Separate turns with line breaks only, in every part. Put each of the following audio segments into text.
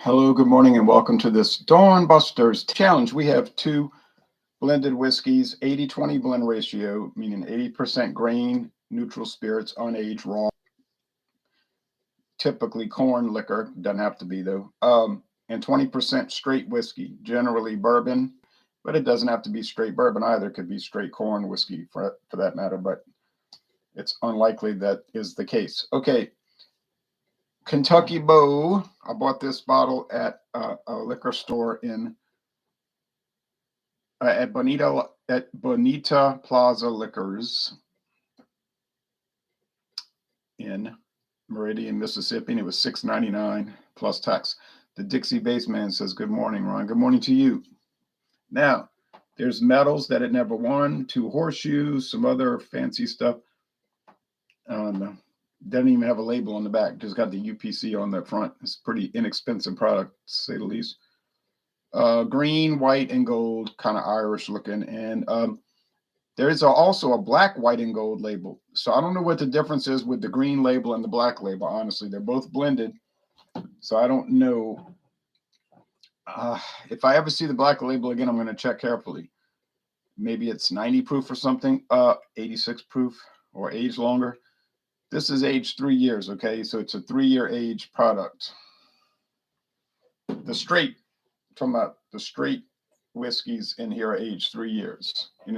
Hello, good morning, and welcome to this Dawn Busters challenge. We have two blended whiskeys, 80-20 blend ratio, meaning 80% grain, neutral spirits, unaged, raw, typically corn liquor, doesn't have to be though, and 20% straight whiskey, generally bourbon, but it doesn't have to be straight bourbon either. It could be straight corn whiskey for that matter, but it's unlikely that is the case. Okay, Kentucky Beau. I bought this bottle at a liquor store in at Bonita Plaza Liquors in Meridian, Mississippi, and it was $6.99 plus tax. The Dixie Baseman says, "Good morning, Ron. Good morning to you." Now, there's medals that it never won, two horseshoes, some other fancy stuff. Doesn't even have a label on the back. Just got the UPC on the front. It's a pretty inexpensive product, to say the least. Green, white, and gold, kind of Irish looking, and there is also a black, white, and gold label. So I don't know what the difference is with the green label and the black label. Honestly, they're both blended, so I don't know. If I ever see the black label again, I'm going to check carefully. Maybe it's 90 proof or something, 86 proof or age longer. This is aged 3 years, okay? So it's a 3-year age product. The straight, talking about the straight whiskeys in here are aged 3 years, and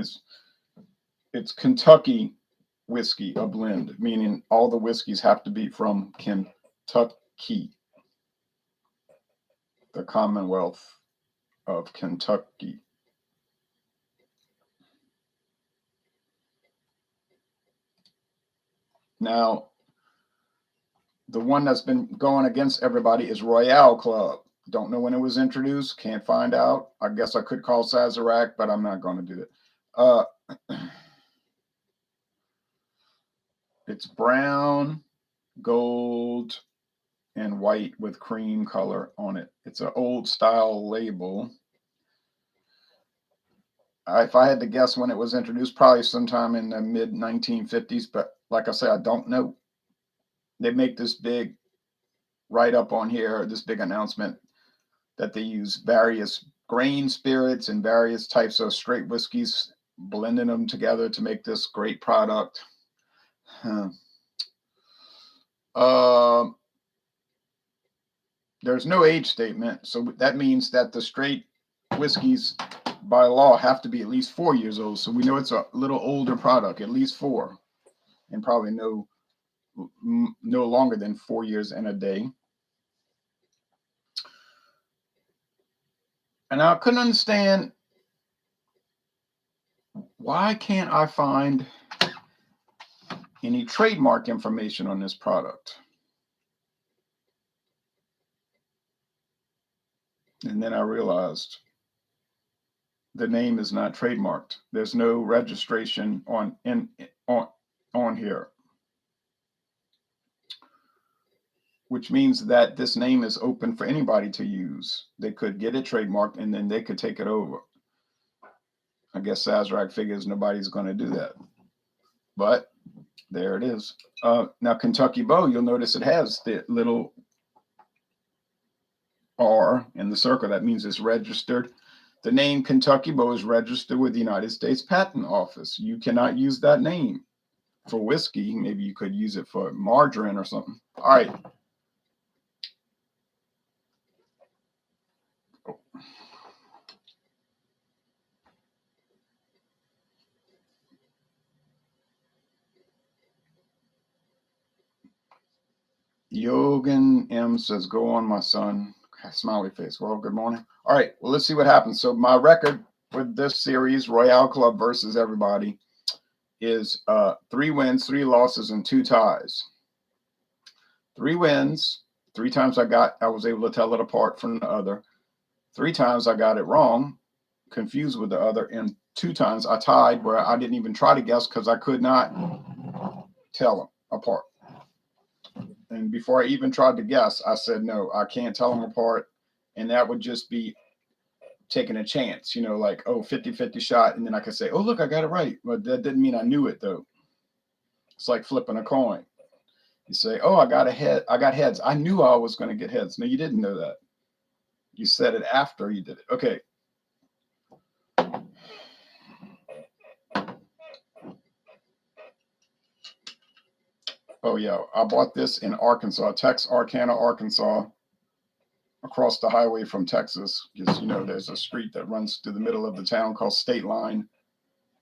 it's Kentucky whiskey, a blend, meaning all the whiskeys have to be from Kentucky, the Commonwealth of Kentucky. Now, the one that's been going against everybody is Royale Club. Don't know when it was introduced. Can't find out. I guess I could call Sazerac, but I'm not going to do it. It's brown, gold, and white with cream color on it. It's an old style label. If I had to guess when it was introduced, probably sometime in the mid 1950s, but like I said, I don't know. They make this big write up on here, this big announcement that they use various grain spirits and various types of straight whiskeys, blending them together to make this great product. There's no age statement, so that means that the straight whiskeys by law have to be at least 4 years old. So we know it's a little older product, at least 4, and probably no longer than 4 years and a day. And I couldn't understand, why can't I find any trademark information on this product? And then I realized the name is not trademarked. There's no registration on here, which means that this name is open for anybody to use. They could get it trademarked and then they could take it over. I guess Sazerac figures nobody's going to do that, but there it is. Now, Kentucky Beau, you'll notice it has the little R in the circle. That means it's registered. The name Kentucky Beau is registered with the United States Patent Office. You cannot use that name for whiskey. Maybe you could use it for margarine or something. All right. Yogan M says, "Go on, my son." Smiley face. Well, good morning. All right. Well, let's see what happens. So my record with this series, Royale Club versus everybody, is 3 wins, 3 losses, and 2 ties. 3 wins. 3 times I was able to tell it apart from the other. 3 times I got it wrong, confused with the other, and 2 times I tied where I didn't even try to guess because I could not tell them apart. And before I even tried to guess, I said, no, I can't tell them apart. And that would just be taking a chance, like, 50-50 shot. And then I could say, oh, look, I got it right. But that didn't mean I knew it, though. It's like flipping a coin. You say, oh, I got heads. I knew I was going to get heads. No, you didn't know that. You said it after you did it. Okay. Oh, yeah. I bought this in Arkansas, Texarkana, Arkansas, across the highway from Texas. Because, you know, there's a street that runs through the middle of the town called State Line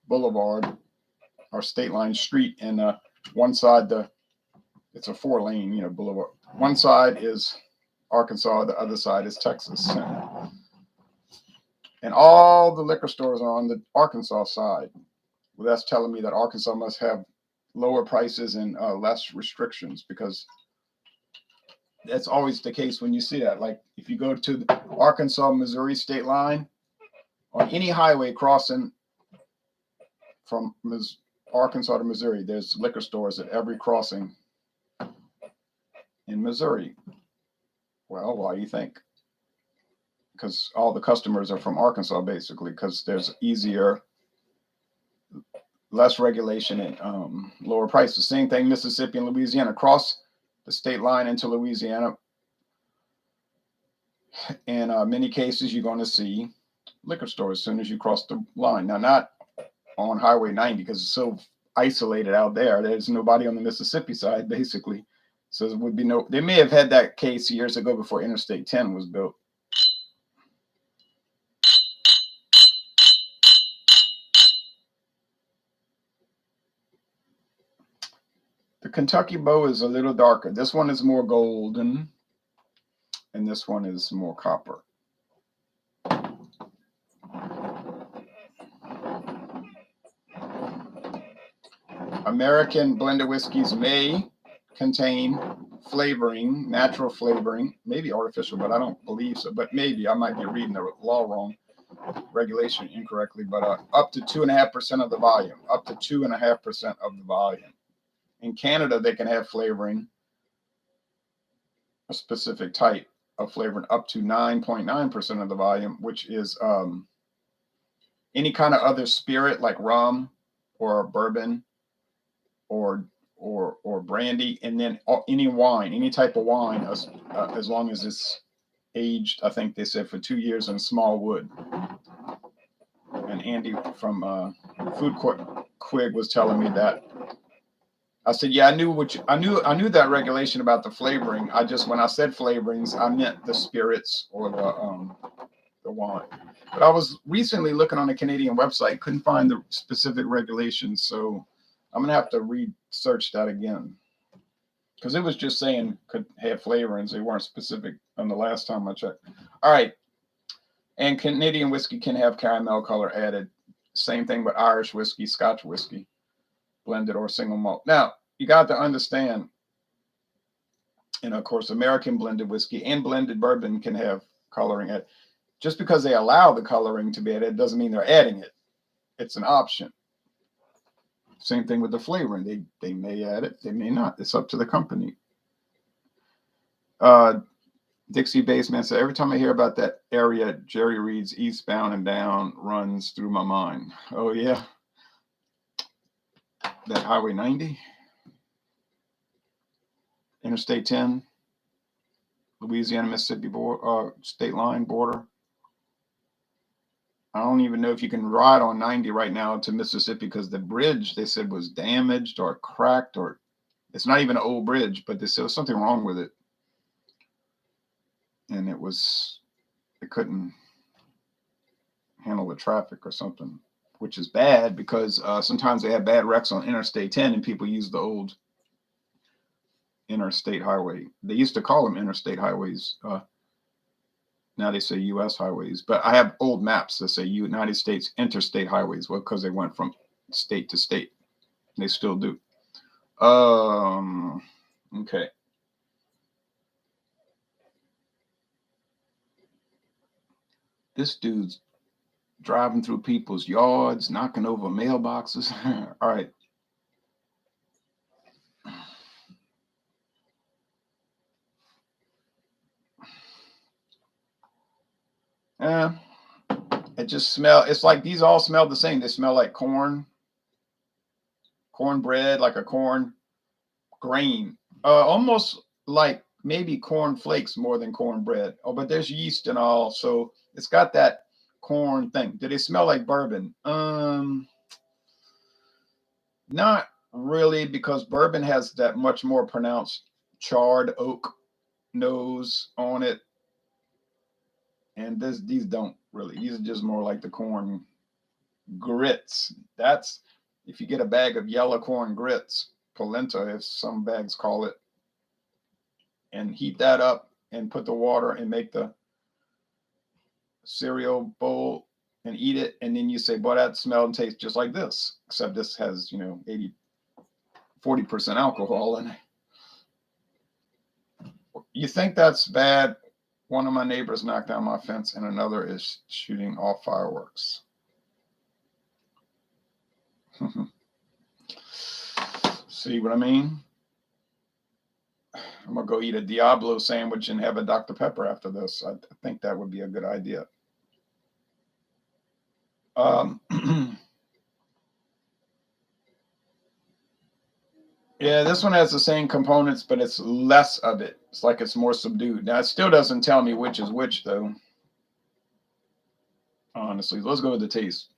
Boulevard or State Line Street. And one side, it's a 4-lane, you know, boulevard. One side is Arkansas, the other side is Texas. And all the liquor stores are on the Arkansas side. Well, that's telling me that Arkansas must have lower prices and less restrictions, because that's always the case when you see that. Like if you go to the Arkansas, Missouri state line, on any highway crossing from Arkansas to Missouri, there's liquor stores at every crossing in Missouri. Well, why do you think? Because all the customers are from Arkansas, basically, because there's easier, less regulation and lower prices. Same thing, Mississippi and Louisiana. Cross the state line into Louisiana, in many cases, you're going to see liquor stores as soon as you cross the line. Now, not on Highway 90 because it's so isolated out there. There's nobody on the Mississippi side, basically. So there would be no. They may have had that case years ago before Interstate 10 was built. The Kentucky Beau is a little darker. This one is more golden, and this one is more copper. American blended whiskeys may contain flavoring, natural flavoring, maybe artificial, but I don't believe so. But maybe I might be reading the law wrong, regulation incorrectly. But up to 2.5% of the volume, up to 2.5% of the volume. In Canada, they can have flavoring, a specific type of flavoring, up to 9.9% of the volume, which is any kind of other spirit like rum or bourbon or brandy, and then any wine, any type of wine, as long as it's aged, I think they said, for 2 years in small wood. And Andy from Food Court Quig was telling me that. I said, yeah, I knew that regulation about the flavoring. I just, when I said flavorings, I meant the spirits or the wine. But I was recently looking on the Canadian website, couldn't find the specific regulations, so I'm gonna have to research that again, because it was just saying could have flavorings. They weren't specific on the last time I checked. All right, and Canadian whiskey can have caramel color added. Same thing with Irish whiskey, Scotch whiskey, blended or single malt. Now, you got to understand, and of course, American blended whiskey and blended bourbon can have coloring added. Just because they allow the coloring to be added doesn't mean they're adding it. It's an option. Same thing with the flavoring. They may add it, they may not. It's up to the company. Dixie Baseman said, every time I hear about that area, Jerry Reed's Eastbound and Down runs through my mind. Oh, yeah. That Highway 90, Interstate 10, Louisiana, Mississippi state line border. I don't even know if you can ride on 90 right now to Mississippi, because the bridge, they said, was damaged or cracked, or it's not even an old bridge, but they said there was something wrong with it. And it couldn't handle the traffic or something, which is bad, because sometimes they have bad wrecks on Interstate 10 and people use the old interstate highway. They used to call them interstate highways. Now they say U.S. highways, but I have old maps that say United States interstate highways. Well, because they went from state to state. They still do. Okay. This dude's driving through people's yards, knocking over mailboxes. All right. It just it's like these all smell the same. They smell like cornbread, like a corn grain, almost like maybe corn flakes more than cornbread. Oh, but there's yeast and all, so it's got that corn thing. Do they smell like bourbon? Not really, because bourbon has that much more pronounced charred oak nose on it, and these don't really. These are just more like the corn grits. That's if you get a bag of yellow corn grits, polenta, if some bags call it, and heat that up and put the water and make the cereal bowl and eat it, and then you say, boy, that smell and tastes just like this, except this has 40% alcohol in it. You think that's bad? One of my neighbors knocked down my fence and another is shooting off fireworks. See what I mean? I'm going to go eat a Diablo sandwich and have a Dr. Pepper after this. I think that would be a good idea. Yeah, this one has the same components, but it's less of it. It's like it's more subdued. Now, it still doesn't tell me which is which, though. Honestly, let's go with the taste.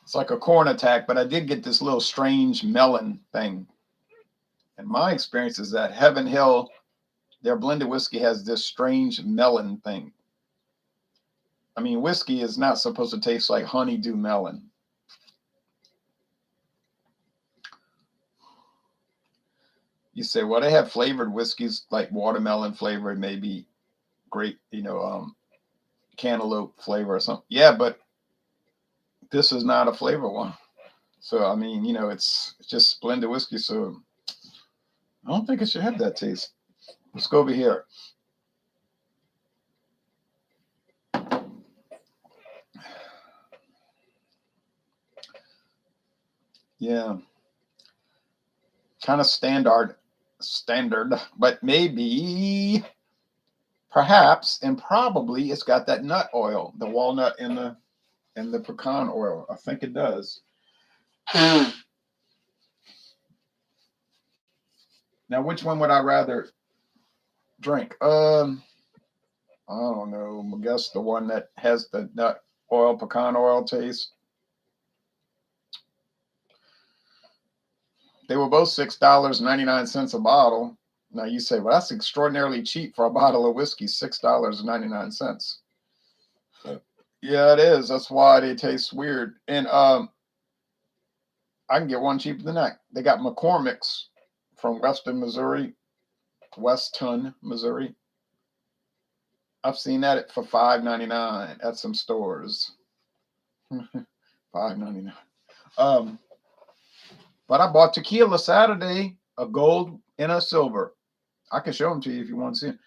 It's like a corn attack, but I did get this little strange melon thing. And my experience is that Heaven Hill, their blended whiskey has this strange melon thing. I mean, whiskey is not supposed to taste like honeydew melon. You say, well, they have flavored whiskeys like watermelon flavor, maybe grape, cantaloupe flavor or something. Yeah, but this is not a flavor one. So, I mean, it's just blended whiskey. So I don't think it should have that taste. Let's go over here. Yeah. Kind of standard, but maybe, perhaps, and probably it's got that nut oil, the walnut and the pecan oil. I think it does. Now, which one would I rather drink? I don't know. I guess the one that has the nut oil, pecan oil taste. They were both $6.99 a bottle. Now you say, well, that's extraordinarily cheap for a bottle of whiskey, $6.99. Yeah, it is. That's why they taste weird. And I can get one cheaper than that. They got McCormick's from Weston, Missouri. I've seen that for $5.99 at some stores. $5.99. But I bought tequila Saturday, a gold and a silver. I can show them to you if you want to see them.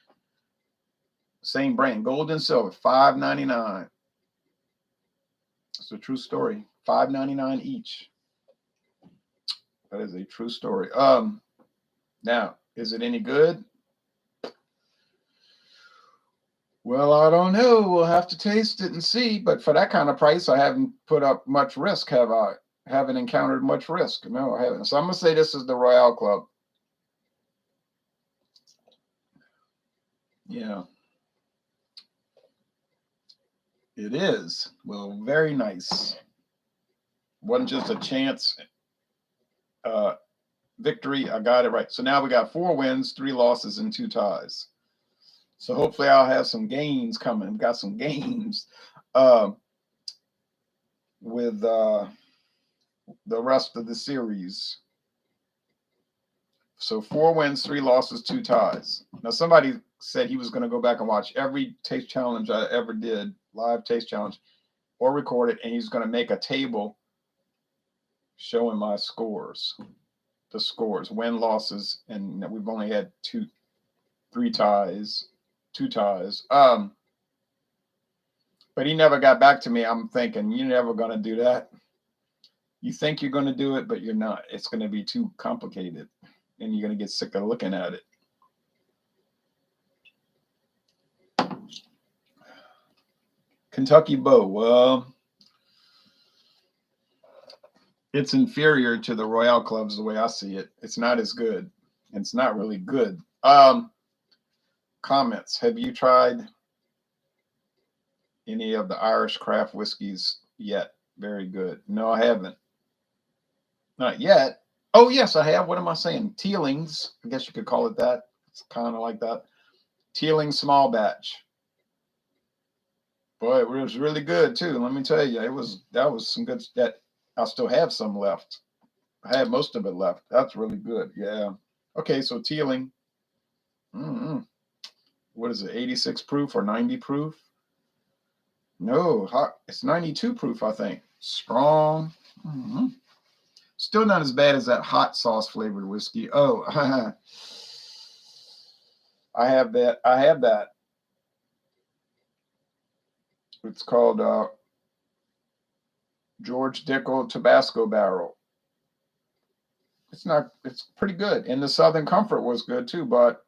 Same brand, gold and silver, $5.99. It's a true story. $5.99 each. That is a true story. Now, is it any good? Well, I don't know. We'll have to taste it and see. But for that kind of price, I haven't put up much risk, have I? Haven't encountered much risk. No, I haven't. So I'm going to say this is the Royale Club. Yeah. It is. Well, very nice. Wasn't just a chance victory. I got it right. So now we got 4 wins, 3 losses, and 2 ties. So hopefully I'll have some gains coming. Got some games with the rest of the series. So 4 wins, 3 losses, 2 ties. Now somebody said he was going to go back and watch every taste challenge I ever did, live taste challenge, or record it, and he's going to make a table showing my scores, the scores, win, losses, and we've only had 2 ties. But he never got back to me. I'm thinking, you're never going to do that. You think you're going to do it, but you're not. It's going to be too complicated. and you're going to get sick of looking at it. Kentucky Beau. Well, it's inferior to the Royale clubs the way I see it. It's not as good. It's not really good. Comments. Have you tried any of the Irish craft whiskeys yet? Very good. No, I haven't. Not yet. Oh, yes, I have. What am I saying? Teelings. I guess you could call it that. It's kind of like that. Teeling small batch. Boy, it was really good too. Let me tell you, that was some good. That I still have some left. I have most of it left. That's really good. Yeah. Okay, so Teeling. What is it? 86 proof or 90 proof? No, it's 92 proof, I think. Strong. Still not as bad as that hot sauce flavored whiskey. Oh, I have that. I have that. It's called George Dickel Tabasco Barrel. It's pretty good. And the Southern Comfort was good too, but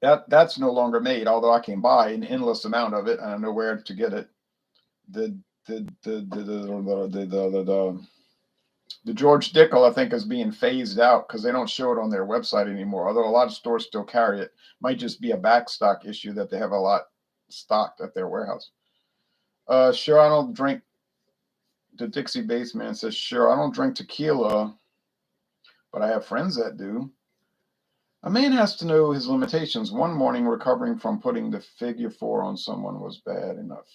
that's no longer made, although I can buy an endless amount of it and I know where to get it. The George Dickel, I think, is being phased out because they don't show it on their website anymore. Although a lot of stores still carry it. Might just be a backstock issue that they have a lot stocked at their warehouse. Sure, I don't drink. The Dixie Baseman says, sure, I don't drink tequila, but I have friends that do. A man has to know his limitations. One morning, recovering from putting the figure 4 on someone was bad enough.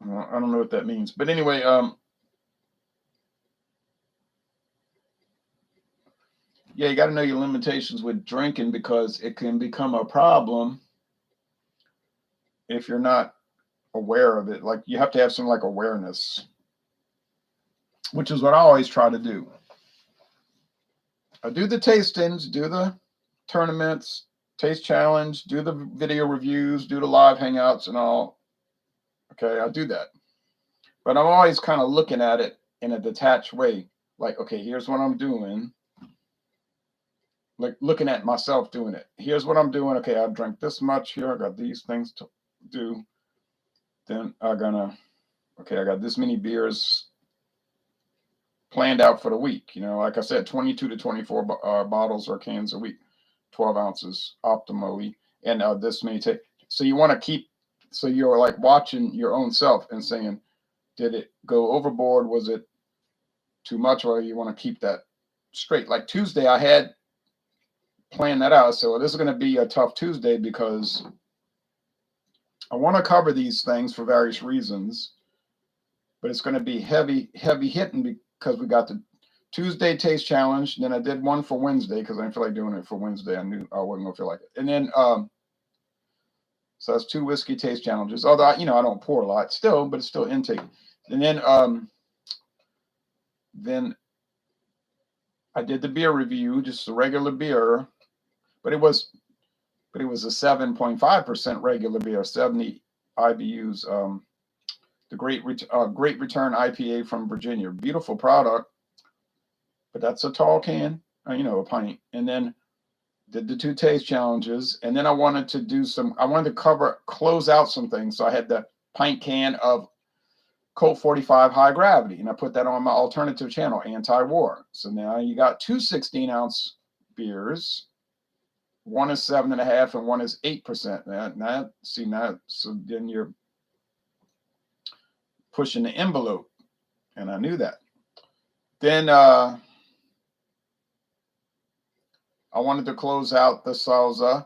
I don't know what that means. But anyway, yeah, you got to know your limitations with drinking because it can become a problem if you're not aware of it. Like you have to have some like awareness, which is what I always try to do. I do the tastings, do the tournaments, taste challenge, do the video reviews, do the live hangouts and all. Okay, I do that. But I'm always kind of looking at it in a detached way. Like, okay, here's what I'm doing. Like looking at myself doing it. Here's what I'm doing. Okay, I drank this much here. I got these things to do. Then I got this many beers planned out for the week. You know, like I said, 22 to 24 bottles or cans a week, 12 ounces optimally, and this many. So you want to keep. So you're like watching your own self and saying, did it go overboard? Was it too much? Or you want to keep that straight? Like Tuesday, I had planned that out. So this is going to be a tough Tuesday because I want to cover these things for various reasons, but it's going to be heavy hitting because we got the Tuesday taste challenge. Then I did one for Wednesday because I didn't feel like doing it for Wednesday. I knew I wasn't going to feel like it. And then, so that's 2 whiskey taste challenges. Although, I don't pour a lot still, but it's still intake. And then I did the beer review, just a regular beer, but it was a 7.5% regular beer, 70 IBUs. The Great Return IPA from Virginia, beautiful product, but that's a tall can, a pint. And then did the 2 taste challenges, and then I wanted to close out some things. So I had the pint can of Colt 45 High Gravity, and I put that on my alternative channel, Anti-War. So now you got 2 16-ounce beers. One is 7.5 and one is 8%. So then you're pushing the envelope, and I knew that. Then I wanted to close out the salsa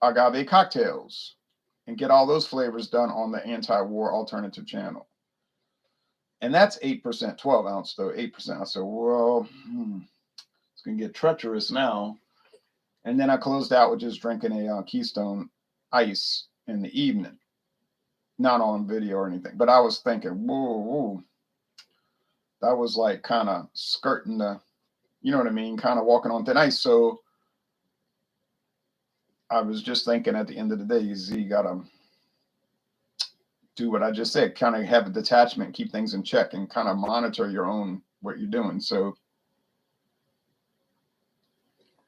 agave cocktails and get all those flavors done on the Anti-War alternative channel. And that's 8%, 12 ounce though, 8%. I said, well, it's going to get treacherous now. And then I closed out with just drinking a Keystone Ice in the evening. Not on video or anything, but I was thinking, whoa. That was like kind of skirting the, you know what I mean? Kind of walking on thin ice. So I was just thinking at the end of the day, you got to do what I just said, kind of have a detachment, keep things in check, and kind of monitor your own, what you're doing. So,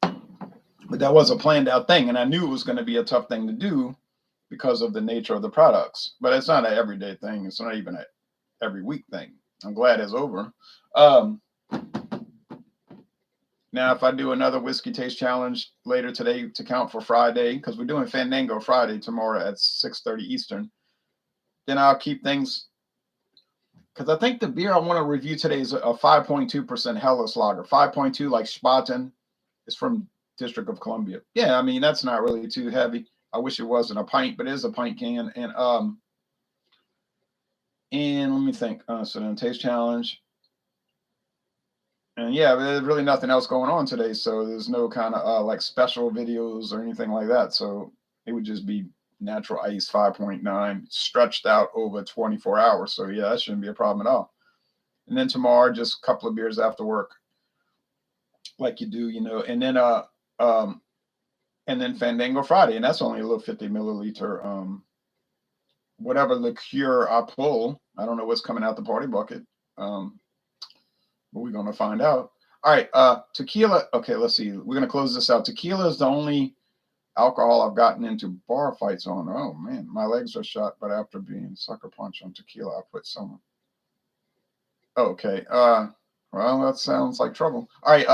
but that was a planned out thing. And I knew it was going to be a tough thing to do because of the nature of the products, but it's not an everyday thing. It's not even an every week thing. I'm glad it's over. Now, if I do another whiskey taste challenge later today to count for Friday, because we're doing Fandango Friday tomorrow at 6:30 Eastern, then I'll keep things, because I think the beer I want to review today is a 5.2% Helles Lager. 5.2, like Spaten, is from District of Columbia. Yeah, I mean, that's not really too heavy. I wish it wasn't a pint, but it is a pint can. And let me think. So then taste challenge. And yeah, there's really nothing else going on today. So there's no kind of like special videos or anything like that. So it would just be natural ice 5.9 stretched out over 24 hours. So yeah, that shouldn't be a problem at all. And then tomorrow, just a couple of beers after work, like you do, you know, and then Fandango Friday, and that's only a little 50 milliliter whatever liqueur I pull. I don't know what's coming out the party bucket. But we're gonna find out. All right, tequila. Okay, let's see. We're gonna close this out. Tequila is the only alcohol I've gotten into bar fights on. Oh man, my legs are shot, but after being sucker punched on tequila, I put someone. Okay. Well, that sounds like trouble. All right.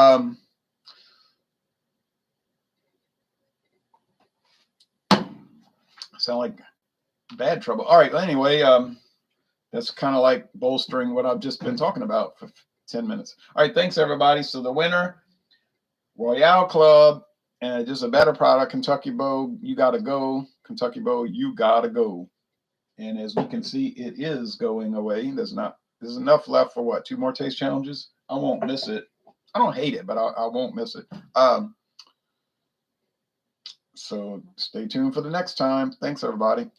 Sound like bad trouble. All right. Well, anyway, that's kind of like bolstering what I've just been talking about for 10 minutes. All right. Thanks, everybody. So the winner, Royale Club, and just a better product, Kentucky Beau, you got to go. Kentucky Beau, you got to go. And as we can see, it is going away. There's enough left for what? 2 more taste challenges? I won't miss it. I don't hate it, but I won't miss it. So stay tuned for the next time. Thanks, everybody.